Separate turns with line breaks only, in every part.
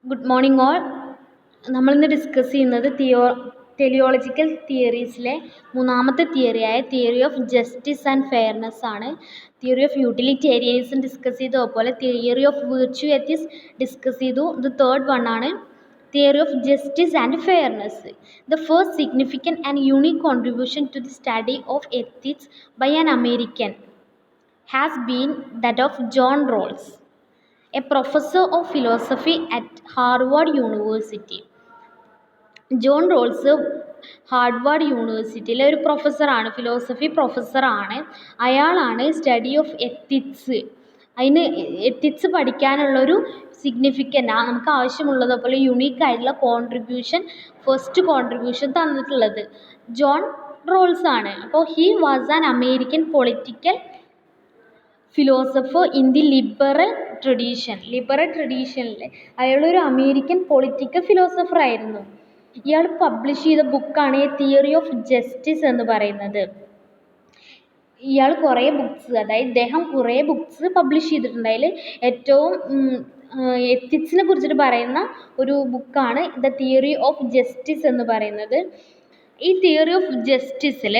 Good morning all. നമ്മളിന്ന് discuss ചെയ്യുന്നത് teleological തിയറീസിലെ മൂന്നാമത്തെ തിയറിയായ theory of justice and fairness ആണ്. തിയറി ഓഫ് യൂട്ടിലിറ്റേറിയനിസം ഡിസ്കസ് ചെയ്തു, അതുപോലെ theory of virtue ethics discuss ചെയ്തു. ഇത് തേർഡ് വൺ ആണ്, theory of justice and fairness. The first significant and unique contribution to the study of ethics by an American has been that of John Rawls, a professor of philosophy at Harvard University. John Rawls Harvard യൂണിവേഴ്സിറ്റിയിലെ ഒരു പ്രൊഫസറാണ്, philosophy പ്രൊഫസറാണ്. അയാളാണ് study of ethics, അതിന് ethics പഠിക്കാനുള്ളൊരു significant നമുക്ക് ആവശ്യമുള്ളതുപോലെ യുണീക്കായിട്ടുള്ള ഫസ്റ്റ് കോൺട്രിബ്യൂഷൻ തന്നിട്ടുള്ളത് ജോൺ റോൾസ് ആണ്. അപ്പോൾ he was an American political philosopher in the liberal ട്രഡീഷനിൽ അയാളൊരു അമേരിക്കൻ പൊളിറ്റിക്കൽ ഫിലോസഫർ ആയിരുന്നു. ഇയാൾ പബ്ലിഷ് ചെയ്ത ബുക്കാണ് എ തിയറി ഓഫ് ജസ്റ്റിസ് എന്ന് പറയുന്നത്. ഇയാൾ കുറേ ബുക്സ്, അതായത് ഇദ്ദേഹം കുറേ ബുക്സ് പബ്ലിഷ് ചെയ്തിട്ടുണ്ട്. അതിൽ ഏറ്റവും എത്തിക്സിനെ കുറിച്ചിട്ട് പറയുന്ന ഒരു ബുക്കാണ് ദ തിയറി ഓഫ് ജസ്റ്റിസ് എന്ന് പറയുന്നത്. ഈ തിയറി ഓഫ് ജസ്റ്റിസിൽ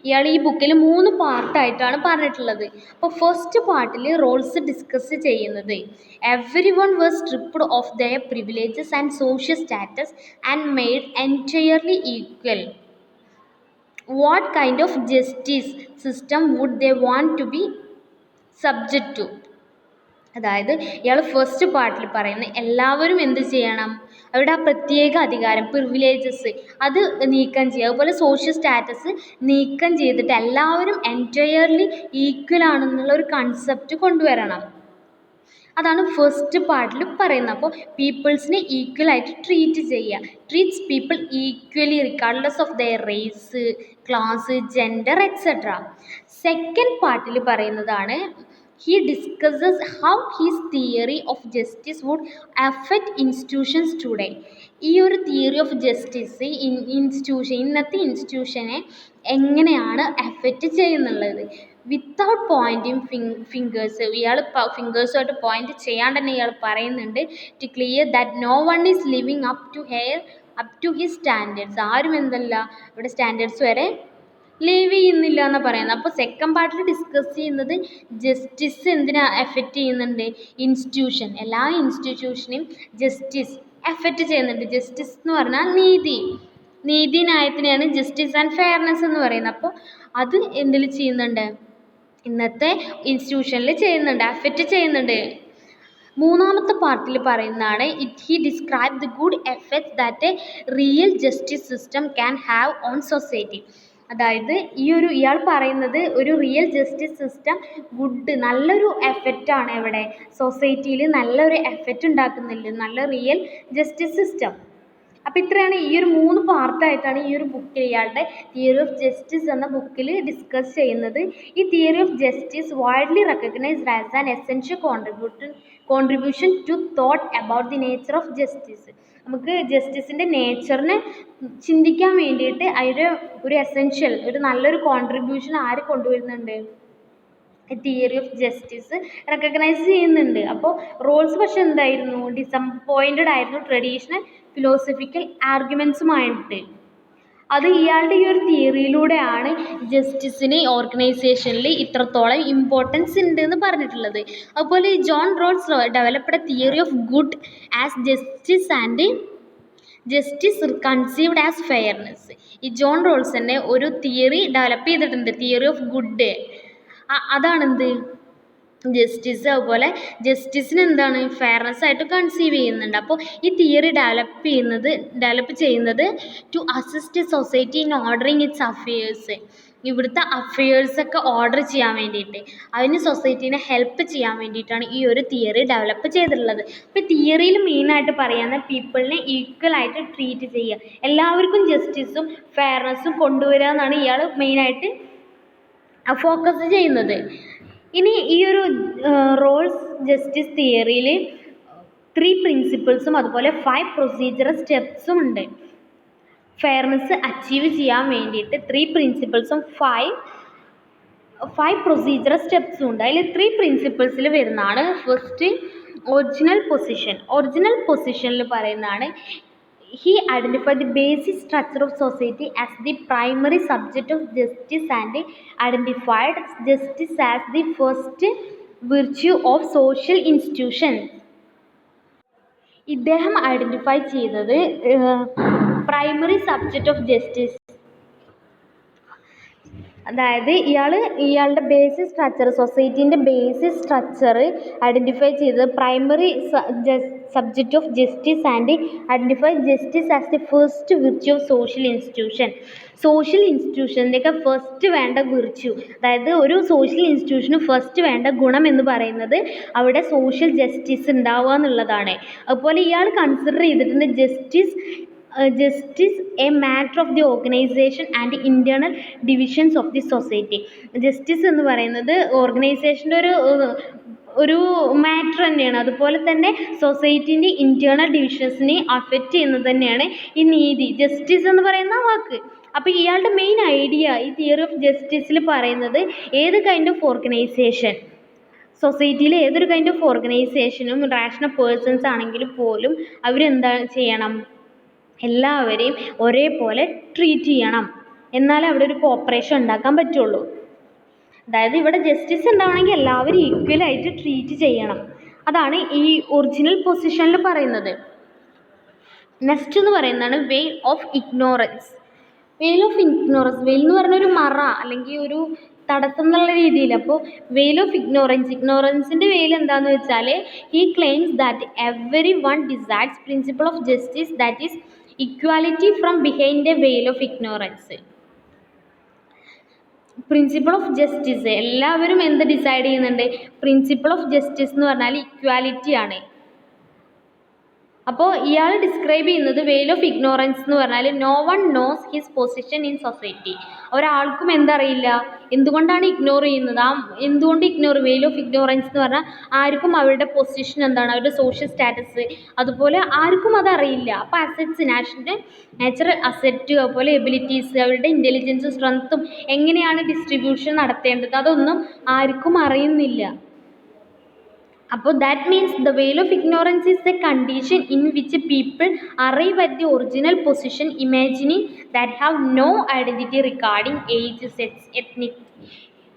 ഇയാൾ ഈ ബുക്കിൽ 3 പാർട്ടായിട്ടാണ് പറഞ്ഞിട്ടുള്ളത്. അപ്പോൾ ഫസ്റ്റ് പാർട്ടിൽ റോൾസ് ഡിസ്കസ് ചെയ്യുന്നത് everyone was stripped of their privileges and social status and made entirely equal. What kind of justice system would they want to be subject to. അതായത് ഇയാൾ first പാർട്ടിൽ പറയുന്നത് എല്ലാവരും എന്ത് ചെയ്യണം, അവരുടെ ആ പ്രത്യേക അധികാരം, പ്രിവിലേജസ് അത് നീക്കം ചെയ്യുക, അതുപോലെ സോഷ്യൽ സ്റ്റാറ്റസ് നീക്കം ചെയ്തിട്ട് എല്ലാവരും എൻറ്റയർലി ഈക്വൽ ആണെന്നുള്ള ഒരു കൺസെപ്റ്റ് കൊണ്ടുവരണം. അതാണ് ഫസ്റ്റ് പാർട്ടിൽ പറയുന്നത്. അപ്പോൾ പീപ്പിൾസിനെ ഈക്വൽ ആയിട്ട് ട്രീറ്റ് ചെയ്യുക, treats people equally regardless of their race, class, gender etcetera. Second പാർട്ടിൽ പറയുന്നതാണ് he discusses how his theory of justice would affect institutions today. ഈ ഒരു തിയറി ഓഫ് ജസ്റ്റിസ് ഇന്നത്തെ ഇൻസ്റ്റിറ്റ്യൂഷനെ എങ്ങനെയാണ് എഫക്റ്റ് ചെയ്യുന്നുള്ളത്. വിത്തൗട്ട് പോയിൻറ്റിങ് ഫിംഗേഴ്സ്, ഇയാൾ ഫിംഗേഴ്സുമായിട്ട് പോയിന്റ് ചെയ്യാണ്ട് തന്നെ ഇയാൾ പറയുന്നുണ്ട് to clear that no one is living up to his standards. ആരും എന്തല്ല ഇവിടെ സ്റ്റാൻഡേർഡ്സ് വരെ ലീവ് ചെയ്യുന്നില്ല എന്നാണ് പറയുന്നത്. അപ്പോൾ സെക്കൻഡ് പാർട്ടിൽ ഡിസ്കസ് ചെയ്യുന്നത് ജസ്റ്റിസ് എന്തിനാ എഫക്റ്റ് ചെയ്യുന്നുണ്ട്, ഇൻസ്റ്റിറ്റ്യൂഷൻ, എല്ലാ ഇൻസ്റ്റിറ്റ്യൂഷനെയും ജസ്റ്റിസ് എഫക്റ്റ് ചെയ്യുന്നുണ്ട്. ജസ്റ്റിസ് എന്ന് പറഞ്ഞാൽ നീതിന്യായത്തിനെയാണ് ജസ്റ്റിസ് ആൻഡ് ഫെയർനെസ് എന്ന് പറയുന്നത്. അപ്പോൾ അത് എന്തിൽ ചെയ്യുന്നുണ്ട്, ഇന്നത്തെ ഇൻസ്റ്റിറ്റ്യൂഷനിൽ ചെയ്യുന്നുണ്ട്, എഫക്റ്റ് ചെയ്യുന്നുണ്ട്. മൂന്നാമത്തെ പാർട്ടിൽ പറയുന്നതാണ് he describe the good effects that A real justice system can have on society. അതായത് ഇയാൾ പറയുന്നത് ഒരു റിയൽ ജസ്റ്റിസ് സിസ്റ്റം നല്ലൊരു എഫക്റ്റാണ് ഇവിടെ സൊസൈറ്റിയിൽ, നല്ലൊരു എഫക്റ്റ് ഉണ്ടാക്കുന്നില്ല, നല്ല റിയൽ ജസ്റ്റിസ് സിസ്റ്റം. അപ്പോൾ ഇത്രയാണ് ഈ ഒരു 3 പാർട്ടായിട്ടാണ് ഈ ഒരു ബുക്കിൽ, ഇയാളുടെ തിയറി ഓഫ് ജസ്റ്റിസ് എന്ന ബുക്കിൽ ഡിസ്കസ് ചെയ്യുന്നത്. ഈ theory of justice widely recognised as an essential contribution to thought about the nature of justice. നമുക്ക് ജസ്റ്റിസിൻ്റെ നേച്ചറിനെ ചിന്തിക്കാൻ വേണ്ടിയിട്ട് അതിൻ്റെ ഒരു എസെൻഷ്യൽ, ഒരു നല്ലൊരു കോൺട്രിബ്യൂഷൻ ആര് കൊണ്ടുവരുന്നുണ്ട്, തിയറി ഓഫ് ജസ്റ്റിസ് റെക്കഗ്നൈസ് ചെയ്യുന്നുണ്ട്. അപ്പോൾ റോൾസ് പക്ഷെ എന്തായിരുന്നു, ഡിസപ്പോയിൻറ്റഡ് ആയിരുന്നു ട്രഡീഷണൽ ഫിലോസഫിക്കൽ ആർഗ്യുമെൻസുമായിട്ട്. അത് ഇയാളുടെ ഈ ഒരു തിയറിയിലൂടെയാണ് ജസ്റ്റിസിന് ഓർഗനൈസേഷനിൽ ഇത്രത്തോളം ഇമ്പോർട്ടൻസ് ഉണ്ട് എന്ന് പറഞ്ഞിട്ടുള്ളത്. അതുപോലെ John Rawls developed theory of good as justice conceived as fairness. ഈ ജോൺ റോൾസ് തന്നെ ഒരു തിയറി ഡെവലപ്പ് ചെയ്തിട്ടുണ്ട്, തിയറി ഓഫ് ഗുഡ്. അതാണെന്ത്, ജസ്റ്റിസ്. അതുപോലെ എന്താണ് ഫെയർനെസ് ആയിട്ട് കൺസീവ് ചെയ്യുന്നുണ്ട്. അപ്പോൾ ഈ തിയറി ഡെവലപ്പ് ചെയ്യുന്നത് to assist society in ordering its affairs. ഇവിടുത്തെ അഫെയേഴ്സൊക്കെ ഓർഡർ ചെയ്യാൻ വേണ്ടിയിട്ട്, അതിന് സൊസൈറ്റീനെ ഹെൽപ്പ് ചെയ്യാൻ വേണ്ടിയിട്ടാണ് ഈ ഒരു തിയറി ഡെവലപ്പ് ചെയ്തിട്ടുള്ളത്. അപ്പോൾ തിയറിയിൽ മെയിനായിട്ട് പറയുന്ന പീപ്പിളിനെ ഈക്വൽ ആയിട്ട് ട്രീറ്റ് ചെയ്യുക, എല്ലാവർക്കും ജസ്റ്റിസും ഫെയർനെസ്സും കൊണ്ടുവരിക എന്നാണ് ഇയാൾ മെയിനായിട്ട് ഫോക്കസ് ചെയ്യുന്നത്. ഇനി ഈ ഒരു റോൾസ് ജസ്റ്റിസ് തിയറിയിൽ 3 പ്രിൻസിപ്പിൾസും അതുപോലെ 5 പ്രൊസീജിയറൽ സ്റ്റെപ്സും ഉണ്ട്. ഫെയർനെസ് അച്ചീവ് ചെയ്യാൻ വേണ്ടിയിട്ട് 3 പ്രിൻസിപ്പിൾസും 5 5 പ്രൊസീജിയർ സ്റ്റെപ്സും ഉണ്ട്. അതിൽ 3 പ്രിൻസിപ്പിൾസിൽ വരുന്നതാണ്. First original position. ഒറിജിനൽ പൊസിഷനിൽ പറയുന്നതാണ് he identified the basic structure of society as the primary subject of justice and identified justice as the first virtue of social institutions. ഇദ്ദേഹം identify ചെയ്തത് primary subject of justice, അതായത് ഇയാളുടെ basic structure, സൊസൈറ്റീൻ്റെ basic structure identify ചെയ്തത് primary subject of justice and identify justice as the first virtue of social institution. Social ഇൻസ്റ്റിറ്റ്യൂഷൻ്റെയൊക്കെ first വേണ്ട virtue, അതായത് ഒരു സോഷ്യൽ ഇൻസ്റ്റിറ്റ്യൂഷന് ഫസ്റ്റ് വേണ്ട ഗുണം എന്ന് പറയുന്നത് അവിടെ സോഷ്യൽ ജസ്റ്റിസ് ഉണ്ടാവുക എന്നുള്ളതാണ്. അതുപോലെ ഇയാൾ കൺസിഡർ ചെയ്തിട്ടുണ്ട് justice A matter of the organisation and internal divisions of the society. Justice എന്ന് പറയുന്നത് ഓർഗനൈസേഷൻ്റെ ഒരു മാറ്റർ തന്നെയാണ്. അതുപോലെ തന്നെ സൊസൈറ്റീൻ്റെ ഇൻറ്റേർണൽ ഡിവിഷൻസിനെ അഫക്റ്റ് ചെയ്യുന്നത് തന്നെയാണ് ഈ നീതി, ജസ്റ്റിസ് എന്ന് പറയുന്ന വാക്ക്. അപ്പോൾ ഇയാളുടെ മെയിൻ ഐഡിയ ഈ തിയറി ഓഫ് ജസ്റ്റിസിൽ പറയുന്നത് ഏത് കൈൻഡ് ഓഫ് ഓർഗനൈസേഷൻ, സൊസൈറ്റിയിൽ ഏതൊരു കൈൻഡ് ഓഫ് ഓർഗനൈസേഷനും റാഷണൽ പേഴ്സൺസ് ആണെങ്കിൽ പോലും അവരെന്താ ചെയ്യണം, എല്ലാവരെയും ഒരേപോലെ ട്രീറ്റ് ചെയ്യണം, എന്നാലേ അവിടെ ഒരു കോപ്പറേഷൻ ഉണ്ടാക്കാൻ പറ്റുള്ളൂ. അതായത് ഇവിടെ ജസ്റ്റിസ് ഉണ്ടാവണമെങ്കിൽ എല്ലാവരും ഈക്വലായിട്ട് ട്രീറ്റ് ചെയ്യണം. അതാണ് ഈ ഒറിജിനൽ പൊസിഷനിൽ പറയുന്നത്. നെക്സ്റ്റ് എന്ന് പറയുന്നതാണ് വെയിൽ ഓഫ് ഇഗ്നോറൻസ്. വെയിൽ ഓഫ് ഇഗ്നോറൻസ്, വെയിൽ എന്ന് പറഞ്ഞ ഒരു മറ അല്ലെങ്കിൽ ഒരു തടസ്സം എന്നുള്ള രീതിയിൽ. അപ്പോൾ വെയിൽ ഓഫ് ഇഗ്നോറൻസിൻ്റെ വെയിൽ എന്താണെന്ന് വെച്ചാൽ he claims that every one decides principle of justice that is equality from behind A വെയിൽ of ignorance. Principle of justice എല്ലാവരും എന്ത് ഡിസൈഡ് ചെയ്യുന്നുണ്ട്, പ്രിൻസിപ്പിൾ ഓഫ് ജസ്റ്റിസ് എന്ന് പറഞ്ഞാൽ ഇക്വാലിറ്റി ആണ്. അപ്പോൾ ഇയാൾ ഡിസ്ക്രൈബ് ചെയ്യുന്നത് വെയിൽ ഓഫ് ഇഗ്നോറൻസ് എന്ന് പറഞ്ഞാൽ no one knows his position in society. ഒരാൾക്കും എന്തറിയില്ല, എന്തുകൊണ്ടാണ് ഇഗ്നോർ ചെയ്യുന്നത്, എന്തുകൊണ്ട് വെയിൽ ഓഫ് ഇഗ്നോറൻസ് എന്ന് പറഞ്ഞാൽ ആർക്കും അവരുടെ പൊസിഷൻ എന്താണ്, അവരുടെ സോഷ്യൽ സ്റ്റാറ്റസ് അതുപോലെ ആർക്കും അതറിയില്ല. അപ്പോൾ അസറ്റ്സ്, നാച്ചുറൽ അസറ്റ് അതുപോലെ എബിലിറ്റീസ്, അവരുടെ ഇൻ്റലിജൻസും സ്ട്രെങ്ത്തും എങ്ങനെയാണ് ഡിസ്ട്രിബ്യൂഷൻ നടത്തേണ്ടത് അതൊന്നും ആർക്കും അറിയുന്നില്ല. അപ്പോൾ that means the veil of ignorance is a condition in which people arrive at the original position imagining that have no identity regarding age, sex,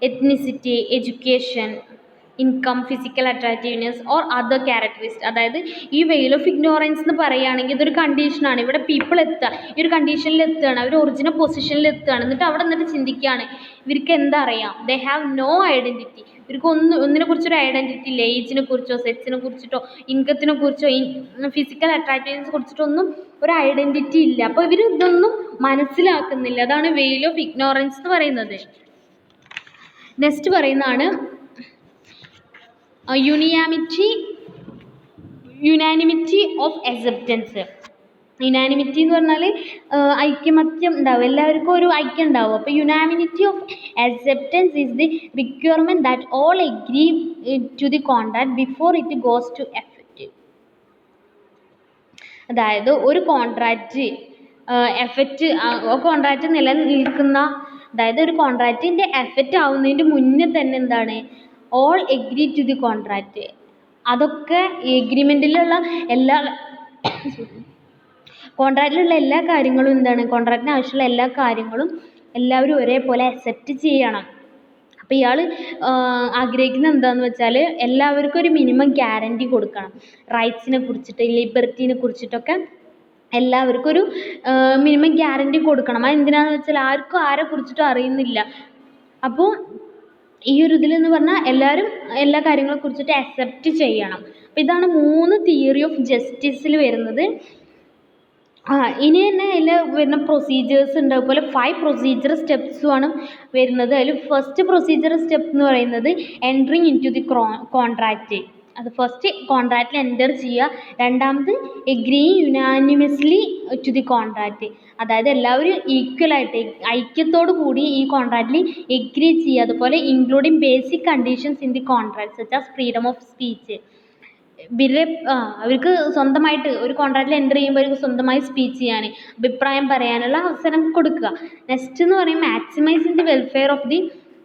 ethnicity, education, income, physical attractiveness or other characteristics. അതായത് ഈ വെയിൽ of ignorance എന്ന് പറയുകയാണെങ്കിൽ ഇതൊരു കണ്ടീഷനാണ്. ഇവിടെ people എത്തുക, ഈ ഒരു കണ്ടീഷനിൽ എത്തുകയാണ്, അവർ ഒറിജിനൽ പൊസിഷനിൽ എത്തുകയാണ്. എന്നിട്ട് അവിടെ നിന്നിട്ട് ചിന്തിക്കുകയാണ് ഇവർക്ക് എന്താ അറിയാം, ദേ ഹാവ് നോ ഐഡൻറ്റിറ്റി. ഇവർക്ക് ഒന്നിനെ കുറിച്ചൊരു ഐഡൻറ്റിറ്റി ഇല്ല, ഏജിനെ കുറിച്ചോ സെക്സിനെ കുറിച്ചിട്ടോ ഇൻകത്തിനെ കുറിച്ചോ ഫിസിക്കൽ അട്രാക്റ്റീവ്നെസ് കുറിച്ചിട്ടൊന്നും ഒരു ഐഡൻറ്റിറ്റി ഇല്ല. അപ്പോൾ ഇവർ ഇതൊന്നും മനസ്സിലാക്കുന്നില്ല. അതാണ് വെയിൽ ഓഫ് ഇഗ്നോറൻസ് എന്ന് പറയുന്നത്. നെക്സ്റ്റ് പറയുന്നതാണ് യുനാനിമിറ്റി ഓഫ് അക്സെപ്റ്റൻസ്. യുനാനിമിറ്റി എന്ന് പറഞ്ഞാൽ ഐക്യമത്യം ഉണ്ടാവും, എല്ലാവർക്കും ഒരു ഐക്യം ഉണ്ടാവും. അപ്പോൾ unanimity of acceptance is the requirement that all agree to the contract before it goes to effect. അതായത് ഒരു കോൺട്രാക്റ്റ് കോൺട്രാക്റ്റ് നിലനിൽക്കുന്ന, അതായത് ഒരു കോൺട്രാക്റ്റിൻ്റെ എഫക്റ്റ് ആവുന്നതിൻ്റെ മുന്നേ തന്നെ എന്താണ്, all agree to the contract. അതൊക്കെ എഗ്രിമെൻറ്റിലുള്ള കോൺട്രാക്റ്റിലുള്ള എല്ലാ കാര്യങ്ങളും എന്താണ്, കോൺട്രാക്റ്റിന് ആവശ്യമുള്ള എല്ലാ കാര്യങ്ങളും എല്ലാവരും ഒരേപോലെ അക്സെപ്റ്റ് ചെയ്യണം. അപ്പോൾ ഇയാൾ ആഗ്രഹിക്കുന്നത് എന്താണെന്ന് വെച്ചാൽ എല്ലാവർക്കും ഒരു മിനിമം ഗ്യാരണ്ടി കൊടുക്കണം. റൈറ്റ്സിനെ കുറിച്ചിട്ട്, ലിബർട്ടീനെ കുറിച്ചിട്ടൊക്കെ എല്ലാവർക്കും ഒരു മിനിമം ഗ്യാരണ്ടി കൊടുക്കണം. അത് എന്തിനാണെന്ന് വെച്ചാൽ ആർക്കും ആരെ കുറിച്ചിട്ടും അറിയുന്നില്ല. അപ്പോൾ ഈ ഒരു ഇതിലെന്ന് പറഞ്ഞാൽ എല്ലാവരും എല്ലാ കാര്യങ്ങളെ കുറിച്ചിട്ട് അക്സെപ്റ്റ് ചെയ്യണം. അപ്പോൾ ഇതാണ് 3 തിയറി ഓഫ് ജസ്റ്റിസിൽ വരുന്നത്. ഇനി തന്നെ അതിൽ വരുന്ന പ്രൊസീജിയേഴ്സ് ഉണ്ട്, അതുപോലെ 5 പ്രൊസീജിയർ സ്റ്റെപ്സുമാണ് വരുന്നത്. അതിൽ ഫസ്റ്റ് പ്രൊസീജിയർ സ്റ്റെപ്പ് എന്ന് പറയുന്നത് entering into the contract. അത് ഫസ്റ്റ് കോൺട്രാക്റ്റിൽ എൻ്റർ ചെയ്യുക. രണ്ടാമത് agree unanimously to the contract, അതായത് എല്ലാവരും ഈക്വലായിട്ട് ഐക്യത്തോടു കൂടി ഈ കോൺട്രാക്റ്റിൽ എഗ്രി ചെയ്യുക. അതുപോലെ including basic conditions in the contract such as freedom of speech. അവർക്ക് സ്വന്തമായിട്ട് ഒരു കോൺട്രാക്റ്റിൽ എൻ്റർ ചെയ്യുമ്പോൾ അവർക്ക് സ്വന്തമായി സ്പീച്ച് ചെയ്യാൻ, അഭിപ്രായം പറയാനുള്ള അവസരം കൊടുക്കുക. നെക്സ്റ്റ് എന്ന് പറയുമ്പോൾ maximising the welfare of the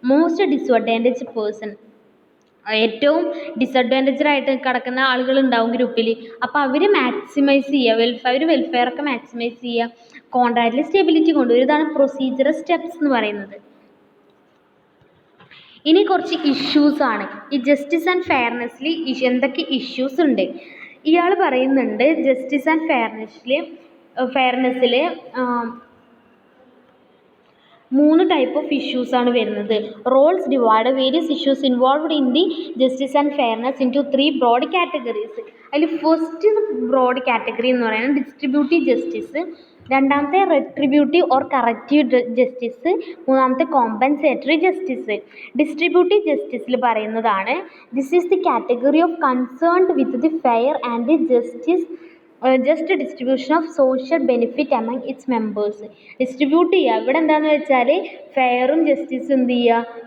most disadvantage person, ഏറ്റവും ഡിസഡ്വാൻറ്റേജഡ് ആയിട്ട് കിടക്കുന്ന ആളുകൾ ഉണ്ടാവും ഗ്രൂപ്പിൽ. അപ്പോൾ അവർ മാക്സിമൈസ് ചെയ്യുക, അവർ വെൽഫെയർ ഒക്കെ മാക്സിമൈസ് ചെയ്യുക, കോൺട്രാക്റ്റിൽ സ്റ്റെബിലിറ്റി കൊണ്ടുവരും. ഇതാണ് പ്രൊസീജിയറൽ സ്റ്റെപ്സ് എന്ന് പറയുന്നത്. ഇനി കുറച്ച് ഇഷ്യൂസ് ആണ്. ഈ ജസ്റ്റിസ് ആൻഡ് ഫെയർനെസ്സിൽ എന്തൊക്കെ ഇഷ്യൂസ് ഉണ്ട് ഇയാൾ പറയുന്നുണ്ട്. ജസ്റ്റിസ് ആൻഡ് ഫെയർനെസ്സിൽ 3 ടൈപ്പ് ഓഫ് ഇഷ്യൂസ് ആണ് വരുന്നത്. Rawls divide various issues involved in the justice and fairness into 3 broad categories. അതിൽ ഫസ്റ്റ് ബ്രോഡ് കാറ്റഗറി എന്ന് പറയുന്നത് ഡിസ്ട്രിബ്യൂട്ടീവ് ജസ്റ്റിസ്, രണ്ടാമത്തെ റെട്രിബ്യൂട്ടീവ് ഓർ കറക്റ്റീവ് ജസ്റ്റിസ്, മൂന്നാമത്തെ കോമ്പൻസേറ്ററി ജസ്റ്റിസ്. ഡിസ്ട്രിബ്യൂട്ടീവ് ജസ്റ്റിസിൽ പറയുന്നതാണ് this is the category of concerned with the fair and the just distribution of social benefit among its members. Distribute ചെയ്യുക, ഇവിടെ എന്താണെന്ന് വെച്ചാൽ ഫെയറും ജസ്റ്റിസും എന്ത് ചെയ്യുക,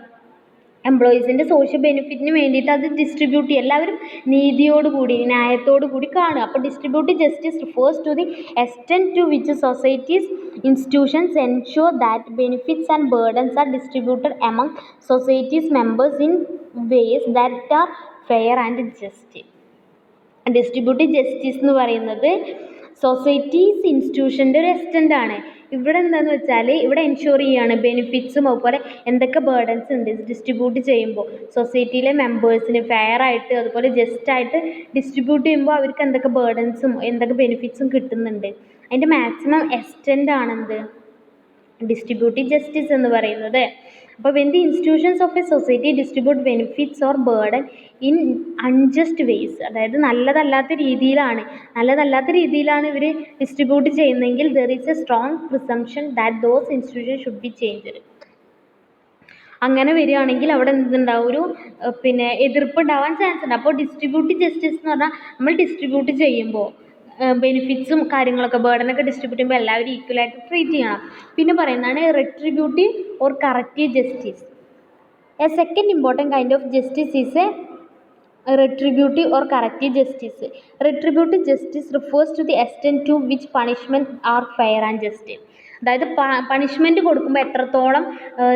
എംപ്ലോയീസിൻ്റെ സോഷ്യൽ ബെനിഫിറ്റിന് വേണ്ടിയിട്ട് അത് ഡിസ്ട്രിബ്യൂട്ട് ചെയ്യുക, എല്ലാവരും നീതിയോടുകൂടി ന്യായത്തോടു കൂടി കാണുക. അപ്പോൾ distributive justice refers to the extent to which society's institutions ensure that benefits and burdens are distributed among society's members in ways that are fair and just. Distributive justice എന്ന് പറയുന്നത് societies ഇൻസ്റ്റിറ്റ്യൂഷൻ്റെ ഒരു എക്സ്റ്റൻ്റ് ആണ്. ഇവിടെ എന്താണെന്ന് വെച്ചാൽ ഇവിടെ എൻഷുർ ചെയ്യുകയാണ് ബെനിഫിറ്റ്സും അതുപോലെ എന്തൊക്കെ ബേർഡൻസ് ഉണ്ട് ഡിസ്ട്രിബ്യൂട്ട് ചെയ്യുമ്പോൾ സൊസൈറ്റിയിലെ മെമ്പേഴ്സിന് ഫെയർ ആയിട്ട് അതുപോലെ ജസ്റ്റ് ആയിട്ട് ഡിസ്ട്രിബ്യൂട്ട് ചെയ്യുമ്പോൾ അവർക്ക് എന്തൊക്കെ ബേർഡൻസും എന്തൊക്കെ ബെനിഫിറ്റ്സും കിട്ടുന്നുണ്ട്. അതിൻ്റെ മാക്സിമം എക്സ്റ്റൻ്റ് ആണെന്ത് ഡിസ്ട്രിബ്യൂട്ടീവ് ജസ്റ്റിസ് എന്ന് പറയുന്നത്. അപ്പോൾ when the institutions of a society distribute benefits or burden in unjust ways, അതായത് നല്ലതല്ലാത്ത രീതിയിലാണ് ഇവർ ഡിസ്ട്രിബ്യൂട്ട് ചെയ്യുന്നതെങ്കിൽ there is a strong presumption that those institution should be changed. അങ്ങനെ വരികയാണെങ്കിൽ അവിടെ എന്തുണ്ടാവും, ഒരു എതിർപ്പ് ഉണ്ടാവാൻ ചാൻസ് ഉണ്ട്. അപ്പോൾ ഡിസ്ട്രിബ്യൂട്ടീവ് ജസ്റ്റിസ് എന്ന് പറഞ്ഞാൽ നമ്മൾ ഡിസ്ട്രിബ്യൂട്ട് ചെയ്യുമ്പോൾ ബെനിഫിറ്റ്സും കാര്യങ്ങളൊക്കെ ബേർഡനൊക്കെ ഡിസ്ട്രിബ്യൂട്ട് ചെയ്യുമ്പോൾ എല്ലാവരും ഈക്വലായിട്ട് ട്രീറ്റ് ചെയ്യണം. പിന്നെ പറയുന്നതാണ് റെട്രിബ്യൂട്ടീവ് or corrective justice. A second important kind of justice is A retributive or corrective justice. Retributive justice refers to the extent to which punishment are fair and just. അതായത് punishment കൊടുക്കുമ്പോൾ എത്രത്തോളം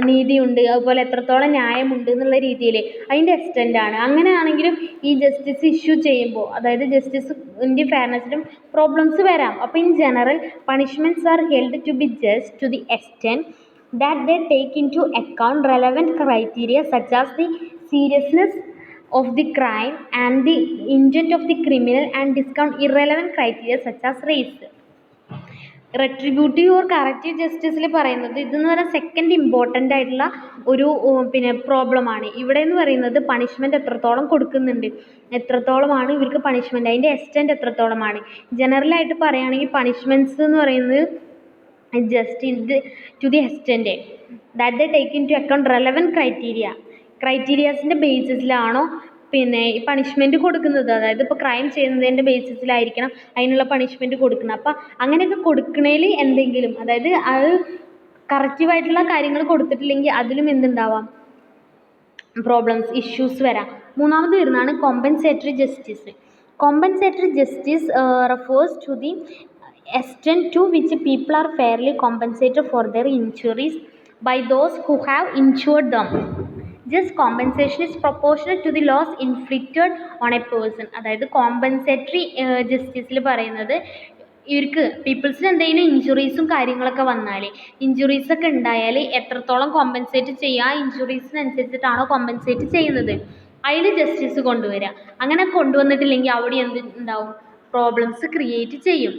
നീതിയുണ്ട് അതുപോലെ എത്രത്തോളം ന്യായമുണ്ട് എന്നുള്ള രീതിയിൽ അതിൻ്റെ എക്സ്റ്റൻ്റ് ആണ്. അങ്ങനെയാണെങ്കിലും ഈ ജസ്റ്റിസ് ഇഷ്യൂ ചെയ്യുമ്പോൾ അതായത് ജസ്റ്റിസിൻ്റെ ഫെയർനെസ്സിലും പ്രോബ്ലംസ് വരാം. അപ്പോൾ in general punishments are held to be just to the extent that they take into account relevant criteria such as the seriousness of the crime and the intent of the criminal and discount irrelevant criteria such as race. Retributive or corrective ജസ്റ്റിസിൽ പറയുന്നത് ഇതെന്ന് പറയുന്നത് second important ആയിട്ടുള്ള ഒരു പ്രോബ്ലമാണ്. ഇവിടെ എന്ന് പറയുന്നത് പണിഷ്മെൻറ്റ് എത്രത്തോളം കൊടുക്കുന്നുണ്ട്, എത്രത്തോളമാണ് ഇവർക്ക് പണിഷ്മെൻറ്റ്, അതിൻ്റെ എക്സ്റ്റെൻറ്റ് എത്രത്തോളമാണ്. ജനറലായിട്ട് പറയുകയാണെങ്കിൽ പണിഷ്മെൻറ്റ്സ് എന്ന് പറയുന്നത് just to the extent that they take into account relevant ക്രൈറ്റീരിയാസിൻ്റെ ബേസിസിലാണോ ഈ പണിഷ്മെൻറ്റ് കൊടുക്കുന്നത്. അതായത് ഇപ്പോൾ ക്രൈം ചെയ്യുന്നതിൻ്റെ ബേസിസിലായിരിക്കണം അതിനുള്ള പണിഷ്മെൻറ്റ് കൊടുക്കണം. അപ്പോൾ അങ്ങനെയൊക്കെ കൊടുക്കണേൽ എന്തെങ്കിലും അതായത് അത് കറക്റ്റീവായിട്ടുള്ള കാര്യങ്ങൾ കൊടുത്തിട്ടില്ലെങ്കിൽ അതിലും എന്തുണ്ടാവാം, പ്രോബ്ലംസ് ഇഷ്യൂസ് വരാം. മൂന്നാമത് വരുന്നതാണ് compensatory justice. Compensatory justice refers to the extent to which people are fairly compensated for their injuries by those who have injured them. Just compensation is proportional to the loss inflicted on a person. അതായത് compensatory ജസ്റ്റിസിൽ പറയുന്നത് ഇവർക്ക് പീപ്പിൾസിന് എന്തെങ്കിലും ഇഞ്ചുറീസും കാര്യങ്ങളൊക്കെ വന്നാൽ ഇഞ്ചുറീസൊക്കെ ഉണ്ടായാൽ എത്രത്തോളം compensate ചെയ്യുക, ആ ഇഞ്ചുറീസിനനുസരിച്ചിട്ടാണോ കോമ്പൻസേറ്റ് ചെയ്യുന്നത് അതിൽ ജസ്റ്റിസ് കൊണ്ടുവരിക. അങ്ങനെ കൊണ്ടുവന്നിട്ടില്ലെങ്കിൽ അവിടെ എന്ത് ഉണ്ടാവും, പ്രോബ്ലംസ് ക്രിയേറ്റ് ചെയ്യും.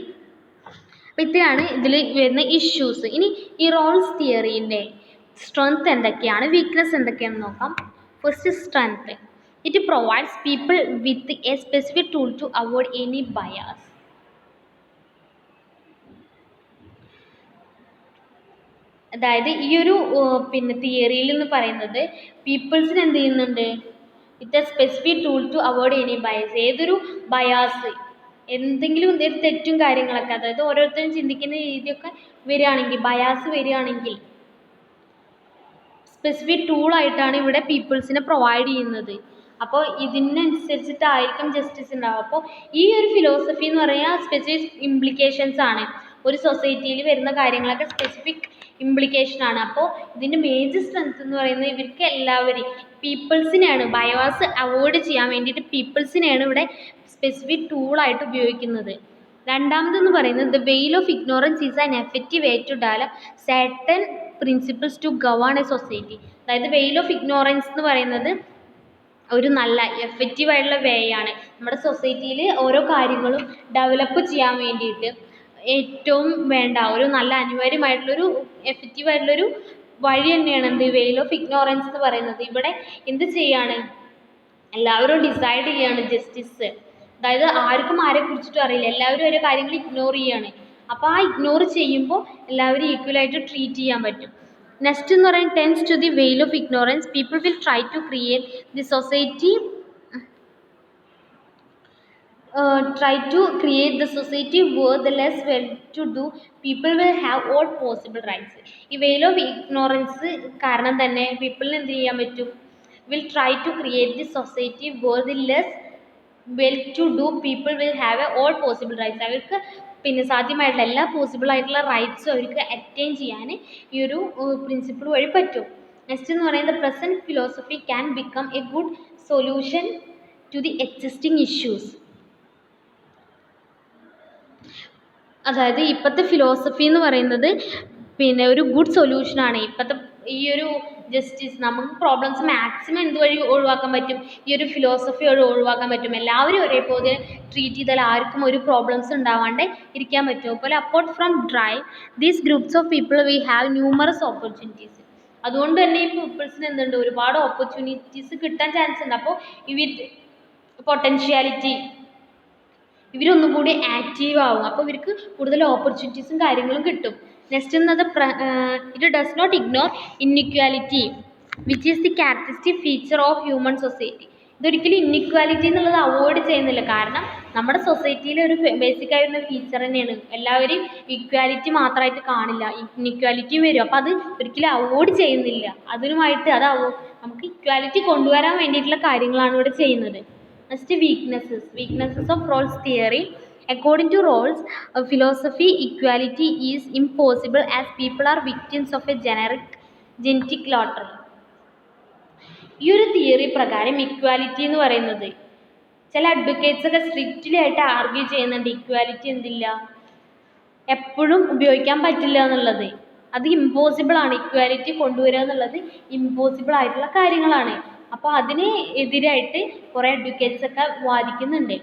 അപ്പോൾ ഇത്രയാണ് ഇതിൽ വരുന്ന ഇഷ്യൂസ്. ഇനി ഈ റോൾസ് തിയറീൻ്റെ സ്ട്രെങ്ത് എന്തൊക്കെയാണ്, വീക്ക്നെസ് എന്തൊക്കെയാണെന്ന് നോക്കാം. First strength, it provides people with a specific tool to avoid any bias. അതായത് ഈ ഒരു തിയറിയിൽ എന്ന് പറയുന്നത് പീപ്പിൾസിന് എന്ത് ചെയ്യുന്നുണ്ട്, with a specific tool to avoid any bias. ഏതൊരു ബയാസ് എന്തെങ്കിലും ഒരു തെറ്റും കാര്യങ്ങളൊക്കെ അതായത് ഓരോരുത്തരും ചിന്തിക്കുന്ന രീതിയൊക്കെ വരികയാണെങ്കിൽ ബയാസ് വരികയാണെങ്കിൽ സ്പെസിഫിക് ടൂളായിട്ടാണ് ഇവിടെ പീപ്പിൾസിനെ പ്രൊവൈഡ് ചെയ്യുന്നത്. അപ്പോൾ ഇതിനനുസരിച്ചിട്ടായിരിക്കും ജസ്റ്റിസ് ഉണ്ടാവുക. അപ്പോൾ ഈ ഒരു ഫിലോസഫി എന്ന് പറയുക സ്പെസിഫിക് ഇംപ്ലിക്കേഷൻസ് ആണ്. ഒരു സൊസൈറ്റിയിൽ വരുന്ന കാര്യങ്ങളൊക്കെ സ്പെസിഫിക് ഇംപ്ലിക്കേഷൻ ആണ്. അപ്പോൾ ഇതിൻ്റെ മേജർ സ്ട്രെങ്ത് എന്ന് പറയുന്നത് ഇവർക്ക് എല്ലാവരും പീപ്പിൾസിനെയാണ് ബയോസ് അവോയ്ഡ് ചെയ്യാൻ വേണ്ടിയിട്ട് പീപ്പിൾസിനെയാണ് ഇവിടെ സ്പെസിഫിക് ടൂളായിട്ട് ഉപയോഗിക്കുന്നത്. രണ്ടാമതെന്ന് പറയുന്നത് the veil of ignorance is an effective way to develop certain principles to govern a society. അതായത് വെയിൽ ഓഫ് ഇഗ്നോറൻസ് എന്ന് പറയുന്നത് ഒരു നല്ല എഫക്റ്റീവ് ആയിട്ടുള്ള വേ ആണ് നമ്മുടെ സൊസൈറ്റിയിൽ ഓരോ കാര്യങ്ങളും ഡെവലപ്പ് ചെയ്യാൻ വേണ്ടിയിട്ട് ഏറ്റവും വേണ്ട ഒരു നല്ല അനിവാര്യമായിട്ടുള്ളൊരു എഫക്റ്റീവ് ആയിട്ടുള്ളൊരു വഴി തന്നെയാണ് എന്ത് വെയിൽ ഓഫ് ഇഗ്നോറൻസ് എന്ന് പറയുന്നത്. ഇവിടെ എന്ത് ചെയ്യാണ്, എല്ലാവരും ഡിസൈഡ് ചെയ്യാണ് ജസ്റ്റിസ്. അതായത് ആർക്കും ആരെ കുറിച്ചിട്ടും അറിയില്ല, എല്ലാവരും ഓരോ കാര്യങ്ങൾ ഇഗ്നോർ ചെയ്യാണ്. അപ്പോൾ ആ ഇഗ്നോർ ചെയ്യുമ്പോൾ എല്ലാവരും ഈക്വലായിട്ട് ട്രീറ്റ് ചെയ്യാൻ പറ്റും. നെക്സ്റ്റ് എന്ന് പറയുന്നത് tends to the veil of ignorance people will try to create the society where the less well-to-do people will have all possible rights. ഈ വെയിൽ ഓഫ് ഇഗ്നോറൻസ് കാരണം തന്നെ പീപ്പിളിന് എന്ത് ചെയ്യാൻ പറ്റും, will try to create the society where the less well-to-do people will have all possible rights. അവർക്ക് പിന്നെ സാധ്യമായിട്ടുള്ള എല്ലാ പോസിബിൾ ആയിട്ടുള്ള റൈറ്റ്സും അവർക്ക് അറ്റൈൻ ചെയ്യാൻ ഈ ഒരു പ്രിൻസിപ്പിൾ വഴി പറ്റും. നെക്സ്റ്റ് എന്ന് പറയുന്നത് present philosophy can become a good solution to the existing issues. അതായത് ഇപ്പോഴത്തെ ഫിലോസഫി എന്ന് പറയുന്നത് പിന്നെ ഒരു ഗുഡ് സൊല്യൂഷനാണ്. ഇപ്പോഴത്തെ ഈ ഒരു ജസ്റ്റിസ് നമുക്ക് പ്രോബ്ലംസ് മാക്സിമം എന്തുവഴി ഒഴിവാക്കാൻ പറ്റും, ഈ ഒരു ഫിലോസഫി വഴി ഒഴിവാക്കാൻ പറ്റും. എല്ലാവരും ഒരേപോലെ ട്രീറ്റ് ചെയ്താൽ ആർക്കും ഒരു പ്രോബ്ലംസ് ഉണ്ടാവാണ്ട് ഇരിക്കാൻ പറ്റും. അതുപോലെ apart from drive these groups of people we have numerous opportunities. അതുകൊണ്ട് തന്നെ ഈ പീപ്പിൾസിന് എന്തുണ്ട്, ഒരുപാട് ഓപ്പർച്യൂണിറ്റീസ് കിട്ടാൻ ചാൻസ് ഉണ്ട്. അപ്പോൾ ഇവർ പൊട്ടൻഷ്യാലിറ്റി ഇവരൊന്നും കൂടി ആക്റ്റീവ് ആവും. അപ്പോൾ ഇവർക്ക് കൂടുതൽ ഓപ്പർച്യൂണിറ്റീസും കാര്യങ്ങളും കിട്ടും. നെക്സ്റ്റ് എന്നത് it does not ignore inequality which is the characteristic feature of human society. ഇതൊരിക്കലും ഇൻഇക്വാലിറ്റി എന്നുള്ളത് അവോയ്ഡ് ചെയ്യുന്നില്ല. കാരണം നമ്മുടെ സൊസൈറ്റിയിലെ ഒരു ബേസിക് ആയിരുന്ന ഫീച്ചർ തന്നെയാണ്. എല്ലാവരും ഇക്വാലിറ്റി മാത്രമായിട്ട് കാണില്ല, ഇൻഇക്വാലിറ്റി വരും. അപ്പോൾ അത് ഒരിക്കലും അവോയ്ഡ് ചെയ്യുന്നില്ല. അതിനുമായിട്ട് നമുക്ക് ഇക്വാലിറ്റി കൊണ്ടുവരാൻ വേണ്ടിയിട്ടുള്ള കാര്യങ്ങളാണ് ഇവിടെ ചെയ്യുന്നത്. Next weaknesses of Rawls theory. According to Rawls philosophy, equality is impossible as people are victims of a genetic lottery. ഈ ഒരു തിയറി പ്രകാരം ഇക്വാലിറ്റി എന്ന് പറയുന്നത് ചില അഡ്വക്കേറ്റ്സ് ഒക്കെ സ്ട്രിക്റ്റ്ലി ആയിട്ട് ആർഗ്യൂ ചെയ്യുന്നുണ്ട്, ഇക്വാലിറ്റി എന്തില്ല, എപ്പോഴും ഉപയോഗിക്കാൻ പറ്റില്ല എന്നുള്ളത്. അത് ഇമ്പോസിബിൾ ആണ്, ഇക്വാലിറ്റി കൊണ്ടുവരിക എന്നുള്ളത് ഇമ്പോസിബിൾ ആയിട്ടുള്ള കാര്യങ്ങളാണ്. അപ്പോൾ അതിന് എതിരായിട്ട് കുറേ അഡ്വക്കേറ്റ്സ് ഒക്കെ വാദിക്കുന്നുണ്ട്.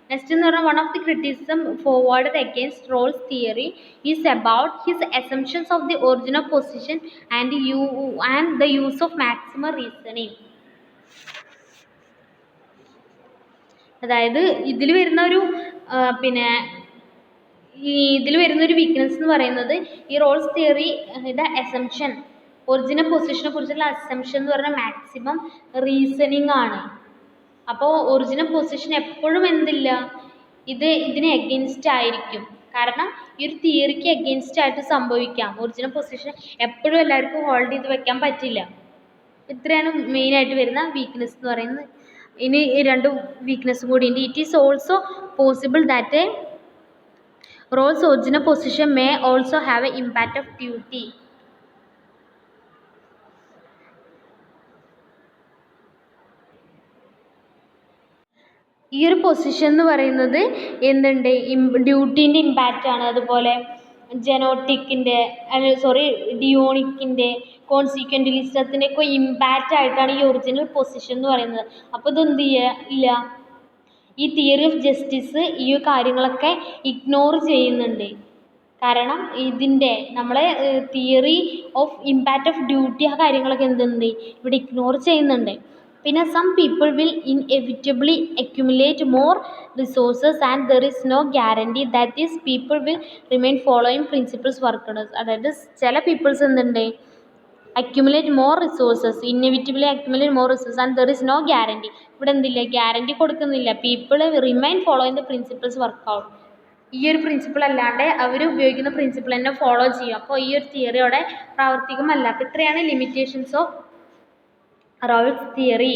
നെക്സ്റ്റ് എന്ന് പറഞ്ഞാൽ one of the criticism forward against Rawls theory is about his assumptions of the origin of position and the use of maximum reasoning. അതായത് ഇതിൽ വരുന്നൊരു വീക്ക്നെസ് എന്ന് പറയുന്നത് ഈ റോൾസ് തിയറിയുടെ അസംഷൻ, ഒറിജിനൽ പൊസിഷനെ കുറിച്ചുള്ള അസംഷൻ എന്ന് പറഞ്ഞാൽ മാക്സിമം റീസണിങ് ആണ്. അപ്പോൾ ഒറിജിനൽ പൊസിഷൻ എപ്പോഴും എന്തില്ല, ഇതിന് എഗെയിൻസ്റ്റ് ആയിരിക്കും. കാരണം ഈ ഒരു തിയറിക്ക് എഗെയിൻസ്റ്റ് ആയിട്ട് സംഭവിക്കാം. ഒറിജിനൽ പൊസിഷൻ എപ്പോഴും എല്ലാവർക്കും ഹോൾഡ് ചെയ്ത് വെക്കാൻ പറ്റില്ല. ഇത്രയാണ് മെയിനായിട്ട് വരുന്ന വീക്ക്നെസ് എന്ന് പറയുന്നത്. ഇനി രണ്ട് വീക്ക്നെസ് കൂടി ഉണ്ട്. It is also possible that Rawls original position may also have a impact of duty. ഈ ഒരു പൊസിഷൻ എന്ന് പറയുന്നത് എന്തുണ്ട്, ഡ്യൂട്ടീൻ്റെ ഇമ്പാക്റ്റാണ്. അതുപോലെ ഡിയോണിക്കിൻ്റെ കോൺസിക്വൻ്റലിസത്തിൻ്റെ ഒക്കെ ഇമ്പാക്റ്റ് ആയിട്ടാണ് ഈ ഒറിജിനൽ പൊസിഷൻ എന്ന് പറയുന്നത്. അപ്പോൾ ഇതെന്ത് ഇല്ല, ഈ തിയറി ഓഫ് ജസ്റ്റിസ് ഈ കാര്യങ്ങളൊക്കെ ഇഗ്നോർ ചെയ്യുന്നുണ്ട്. കാരണം ഇതിൻ്റെ നമ്മളെ theory of impact of duty ആ കാര്യങ്ങളൊക്കെ എന്തുണ്ട് ഇവിടെ ഇഗ്നോർ ചെയ്യുന്നുണ്ട്. പിന്നെ some people will inevitably accumulate more resources and there is no guarantee that these people will remain following principles workers. അതായത് ചില പീപ്പിൾസ് എന്തുണ്ട് accumulate more resources, inevitably accumulate more resources and there is no guarantee. ഇവിടെ എന്തില്ല, guarantee കൊടുക്കുന്നില്ല. People remain following the principles work out. ഈ ഒരു principle അല്ലാണ്ട് അവർ ഉപയോഗിക്കുന്ന പ്രിൻസിപ്പിൾ തന്നെ ഫോളോ ചെയ്യും. അപ്പോൾ ഈ ഒരു തിയറിയോടെ പ്രാവർത്തികമല്ല. അപ്പോൾ ഇത്രയാണ് ലിമിറ്റേഷൻസ് ഓഫ് റോൾസ് തിയറി.